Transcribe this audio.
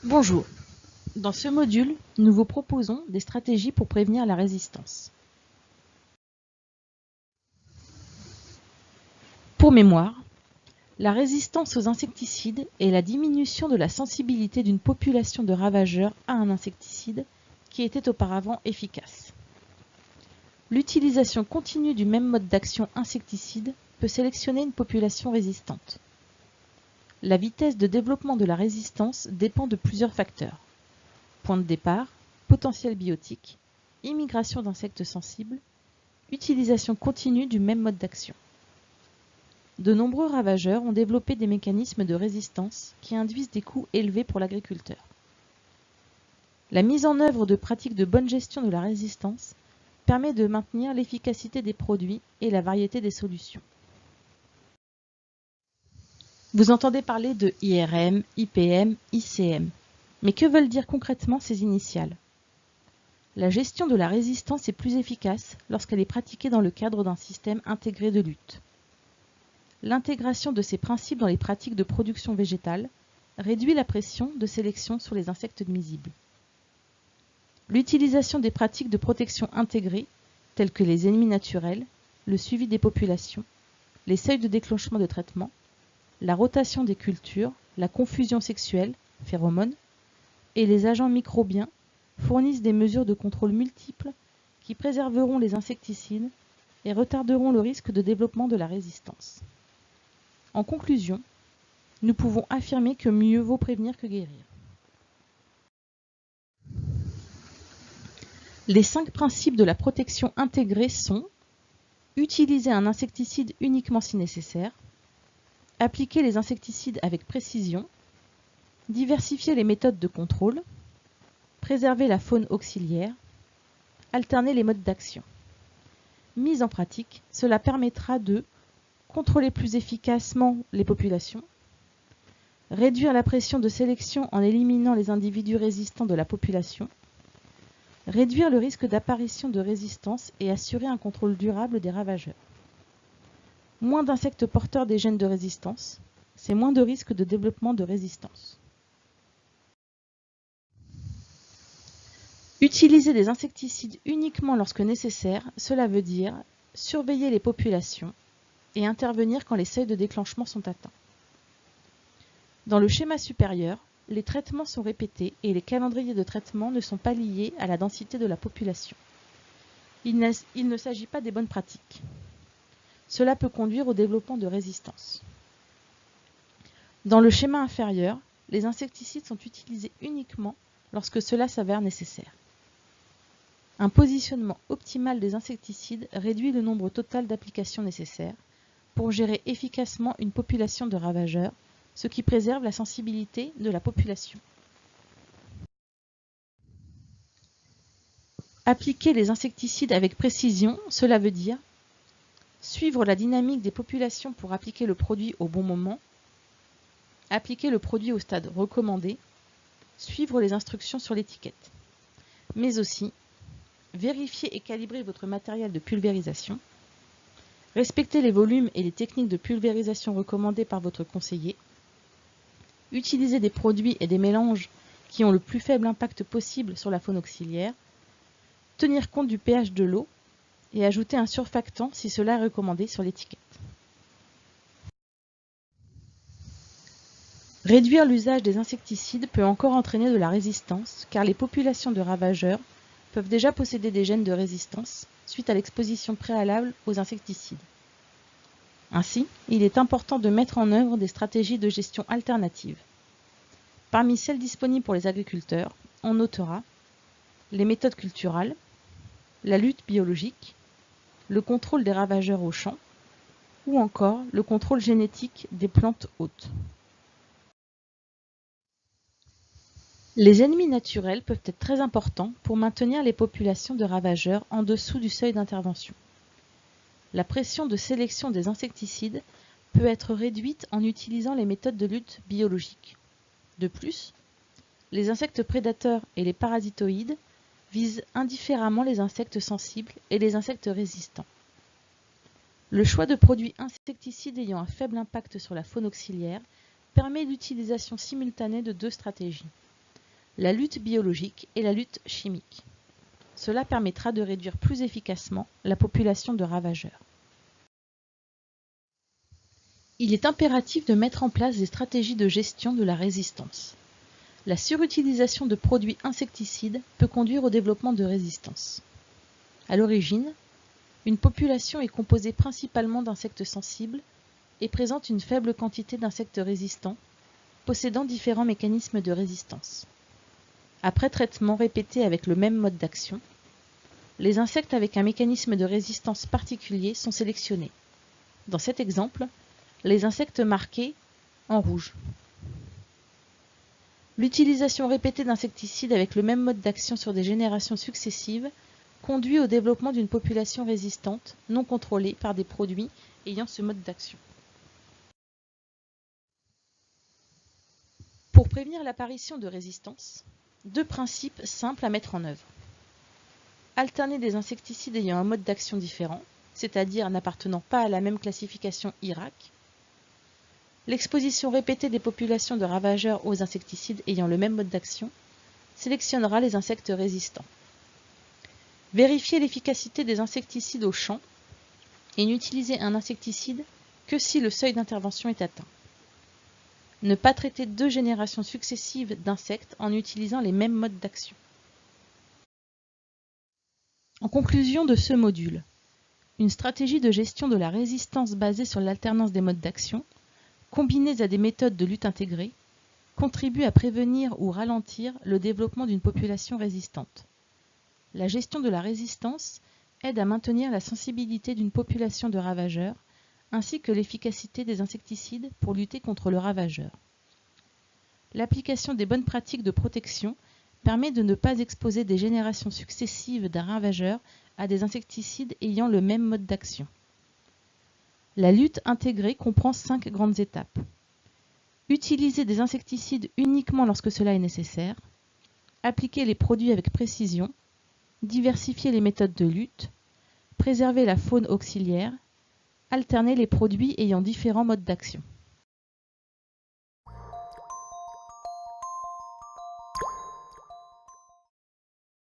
Bonjour, dans ce module, nous vous proposons des stratégies pour prévenir la résistance. Pour mémoire, la résistance aux insecticides est la diminution de la sensibilité d'une population de ravageurs à un insecticide qui était auparavant efficace. L'utilisation continue du même mode d'action insecticide peut sélectionner une population résistante. La vitesse de développement de la résistance dépend de plusieurs facteurs. Point de départ, potentiel biotique, immigration d'insectes sensibles, utilisation continue du même mode d'action. De nombreux ravageurs ont développé des mécanismes de résistance qui induisent des coûts élevés pour l'agriculteur. La mise en œuvre de pratiques de bonne gestion de la résistance permet de maintenir l'efficacité des produits et la variété des solutions. Vous entendez parler de IRM, IPM, ICM. Mais que veulent dire concrètement ces initiales? La gestion de la résistance est plus efficace lorsqu'elle est pratiquée dans le cadre d'un système intégré de lutte. L'intégration de ces principes dans les pratiques de production végétale réduit la pression de sélection sur les insectes nuisibles. L'utilisation des pratiques de protection intégrées, telles que les ennemis naturels, le suivi des populations, les seuils de déclenchement de traitement, la rotation des cultures, la confusion sexuelle, phéromones, et les agents microbiens fournissent des mesures de contrôle multiples qui préserveront les insecticides et retarderont le risque de développement de la résistance. En conclusion, nous pouvons affirmer que mieux vaut prévenir que guérir. Les 5 principes de la protection intégrée sont: utiliser un insecticide uniquement si nécessaire, appliquer les insecticides avec précision, diversifier les méthodes de contrôle, préserver la faune auxiliaire, alterner les modes d'action. Mise en pratique, cela permettra de contrôler plus efficacement les populations, réduire la pression de sélection en éliminant les individus résistants de la population, réduire le risque d'apparition de résistance et assurer un contrôle durable des ravageurs. Moins d'insectes porteurs des gènes de résistance, c'est moins de risques de développement de résistance. Utiliser des insecticides uniquement lorsque nécessaire, cela veut dire surveiller les populations et intervenir quand les seuils de déclenchement sont atteints. Dans le schéma supérieur, les traitements sont répétés et les calendriers de traitement ne sont pas liés à la densité de la population. Il ne s'agit pas des bonnes pratiques. Cela peut conduire au développement de résistance. Dans le schéma inférieur, les insecticides sont utilisés uniquement lorsque cela s'avère nécessaire. Un positionnement optimal des insecticides réduit le nombre total d'applications nécessaires pour gérer efficacement une population de ravageurs, ce qui préserve la sensibilité de la population. Appliquer les insecticides avec précision, cela veut dire suivre la dynamique des populations pour appliquer le produit au bon moment, appliquer le produit au stade recommandé, suivre les instructions sur l'étiquette, mais aussi vérifier et calibrer votre matériel de pulvérisation, respecter les volumes et les techniques de pulvérisation recommandées par votre conseiller, utiliser des produits et des mélanges qui ont le plus faible impact possible sur la faune auxiliaire, tenir compte du pH de l'eau et ajouter un surfactant si cela est recommandé sur l'étiquette. Réduire l'usage des insecticides peut encore entraîner de la résistance car les populations de ravageurs peuvent déjà posséder des gènes de résistance suite à l'exposition préalable aux insecticides. Ainsi, il est important de mettre en œuvre des stratégies de gestion alternatives. Parmi celles disponibles pour les agriculteurs, on notera les méthodes culturales, la lutte biologique, le contrôle des ravageurs au champ ou encore le contrôle génétique des plantes hôtes. Les ennemis naturels peuvent être très importants pour maintenir les populations de ravageurs en dessous du seuil d'intervention. La pression de sélection des insecticides peut être réduite en utilisant les méthodes de lutte biologique. De plus, les insectes prédateurs et les parasitoïdes visent indifféremment les insectes sensibles et les insectes résistants. Le choix de produits insecticides ayant un faible impact sur la faune auxiliaire permet l'utilisation simultanée de 2 stratégies. la lutte biologique et la lutte chimique. Cela permettra de réduire plus efficacement la population de ravageurs. Il est impératif de mettre en place des stratégies de gestion de la résistance. La surutilisation de produits insecticides peut conduire au développement de résistance. À l'origine, une population est composée principalement d'insectes sensibles et présente une faible quantité d'insectes résistants, possédant différents mécanismes de résistance. Après traitement répété avec le même mode d'action, les insectes avec un mécanisme de résistance particulier sont sélectionnés. Dans cet exemple, les insectes marqués en rouge. L'utilisation répétée d'insecticides avec le même mode d'action sur des générations successives conduit au développement d'une population résistante non contrôlée par des produits ayant ce mode d'action. Pour prévenir l'apparition de résistance, deux principes simples à mettre en œuvre. Alterner des insecticides ayant un mode d'action différent, c'est-à-dire n'appartenant pas à la même classification IRAC. L'exposition répétée des populations de ravageurs aux insecticides ayant le même mode d'action sélectionnera les insectes résistants. Vérifier l'efficacité des insecticides au champ et n'utiliser un insecticide que si le seuil d'intervention est atteint. Ne pas traiter deux générations successives d'insectes en utilisant les mêmes modes d'action. En conclusion de ce module, une stratégie de gestion de la résistance basée sur l'alternance des modes d'action, combinée à des méthodes de lutte intégrées, contribue à prévenir ou ralentir le développement d'une population résistante. La gestion de la résistance aide à maintenir la sensibilité d'une population de ravageurs, ainsi que l'efficacité des insecticides pour lutter contre le ravageur. L'application des bonnes pratiques de protection permet de ne pas exposer des générations successives d'un ravageur à des insecticides ayant le même mode d'action. La lutte intégrée comprend 5 grandes étapes. Utiliser des insecticides uniquement lorsque cela est nécessaire, appliquer les produits avec précision, diversifier les méthodes de lutte, préserver la faune auxiliaire, alterner les produits ayant différents modes d'action.